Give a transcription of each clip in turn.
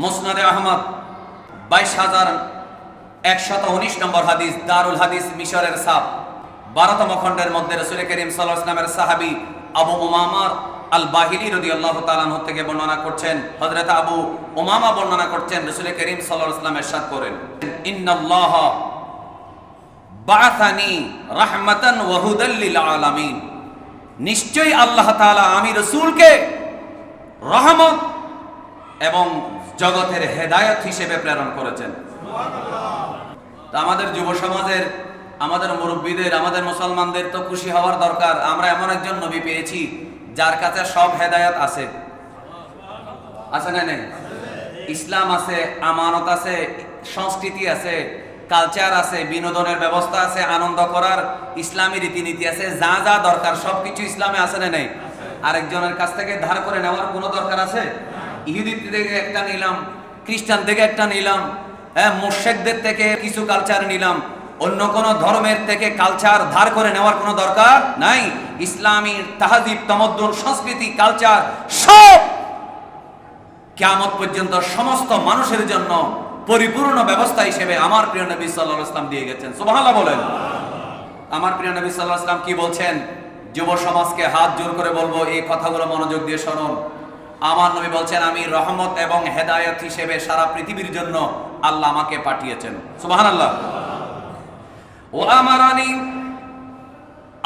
মুসনাদে আহমদ 22,119 নম্বর হাদিস, দারুল হাদিস মিশরের সাপ 12তম খণ্ডের মধ্যে রাসূল করিম সাল্লাল্লাহু আলাইহি ওয়াসাল্লামের সাহাবী আবু উমামা আল বাহিলি রাদিয়াল্লাহু তাআলা আনহু থেকে বর্ণনা করছেন। হযরত আবু উমামা বর্ণনা করছেন, রাসূল করিম সাল্লাল্লাহু আলাইহি ওয়াসাল্লাম ইরশাদ করেন, ইন্নাল্লাহ বাআসানি রাহমাতান ওয়া হুদাল লিল আলামিন। নিশ্চয়ই আল্লাহ তাআলা আমি রাসূলকে রহমত এবং জগতের হেদায়েত হিসেবে প্রেরণ করেছেন। তো আমাদের যুব সমাজের, আমাদের মুরব্বীদের, আমাদের মুসলমানদের তো খুশি হওয়ার দরকার। আমরা এমন একজন নবী পেয়েছি যার কাছে সব হেদায়েত আছে। আছে না নেই? ইসলাম আছে, আমানত আছে, সংস্কৃতি আছে, কালচার আছে, বিনোদনের ব্যবস্থা আছে, আনন্দ করার ইসলামী রীতিনীতি আছে, যা যা দরকার সবকিছু ইসলামে আছে না নেই? আরেকজনের কাছ থেকে ধার করে নেওয়ার কোনো দরকার আছে? ইহুদি থেকে একটা নিলাম, খ্রিস্টান থেকে একটা নিলাম, মুশরিকদের থেকে কিছু কালচার নিলাম, অন্য কোন ধর্মের থেকে কালচার ধার করে নেওয়ার কোনো দরকার নাই। ইসলামী তাহজিব, তামাদ্দুন, সংস্কৃতি, কালচার সব কিয়ামত পর্যন্ত সমস্ত মানুষের জন্য পরিপূর্ণ ব্যবস্থা হিসেবে আমার প্রিয় নবী সাল্লাল্লাহু আলাইহি ওয়াসাল্লাম দিয়ে গেছেন। সুবহানাল্লাহ বলেন। আমার প্রিয় নবী সাল্লাল্লাহু আলাইহি ওয়াসাল্লাম কি বলছেন? যুব সমাজকে হাত জোর করে বলবো এই কথাগুলো মনোযোগ দিয়ে শুনুন। আমার নবী বলছেন, আমি রহমত এবং হেদায়েত হিসেবে সারা পৃথিবীর জন্য আল্লাহ আমাকে পাঠিয়েছেন। সুবহানাল্লাহ। ও আমারানি,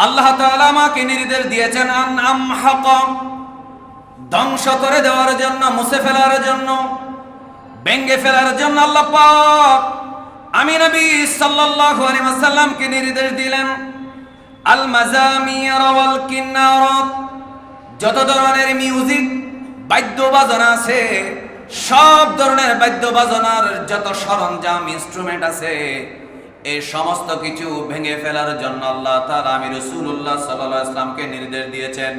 আল্লাহ তাআলা আমাকে নির্দেশ দিয়েছেন আন আমহাকা, ধ্বংস করে দেওয়ার জন্য, মুছে ফেলার জন্য, ভেঙে ফেলার জন্য আল্লাহ পাক আমি নবী সাল্লাল্লাহু আলাইহি ওয়াসাল্লামকে নির্দেশ দিলেন আল মাজামির ওয়াল কিন্নারাত, যত ধরনের মিউজিক বাদ্য বাজনা আছে, সব ধরনের বাদ্য বাজনার যত সরঞ্জাম, ইনস্ট্রুমেন্ট আছে, এই সমস্ত কিছু ভেঙে ফেলার জন্য আল্লাহ তাআলা আমি রাসূলুল্লাহ সাল্লাল্লাহু আলাইহি ওয়াসাল্লামকে নির্দেশ দিয়েছেন।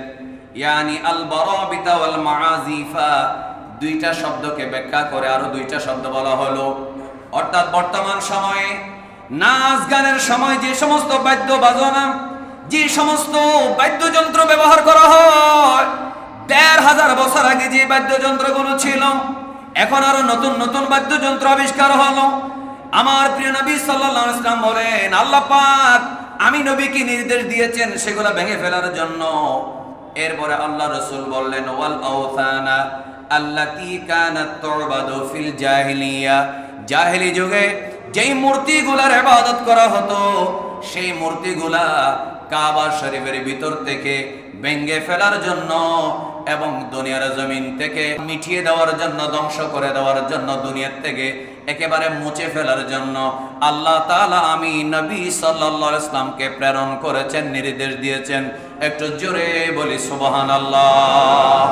ইয়ানি আল বারাবিতা ওয়াল মাআজিফা, দুইটা শব্দকে ব্যাখ্যা করে আরো দুইটা শব্দ বলা হলো। অর্থাৎ বর্তমান সময়ে নাচ গানের সময় যে সমস্ত বাদ্য বাজনা, যে সমস্ত বাদ্যযন্ত্র ব্যবহার করা হয়, ১৫০০ বছর আগে যে বাদ্যযন্ত্রগুলো ছিল, এখন আরো নতুন নতুন বাদ্যযন্ত্র আবিষ্কার হলো। আমার প্রিয় নবী সাল্লাল্লাহু আলাইহি ওয়াসাল্লাম বলেন, আল্লাহ পাক আমি নবীকে নির্দেশ দিয়েছেন সেগুলো ভেঙে ফেলার জন্য। এরপরে আল্লাহ রাসূল বললেন, ওয়াল আওথানা আল্লাতী কানাত তুবাদু ফিল জাহিলিয়া, জাহেলি যুগে যেই মূর্তিগুলার ইবাদত করা হতো, সেই মূর্তিগুলা কাবা শরীফের ভিতর থেকে ভেঙে ফেলার জন্য এবং দুনিয়ার জমিন থেকে মিটিয়ে দেওয়ার জন্য, ধ্বংস করে দেওয়ার জন্য, দুনিয়ার থেকে একেবারে মুছে ফেলার জন্য আল্লাহ তাআলা আমি নবী সাল্লাল্লাহু আলাইহি ওয়াসাল্লামকে প্রেরণ করেছেন, নির্দেশ দিয়েছেন। একটু জোরে বলি সুবহানাল্লাহ।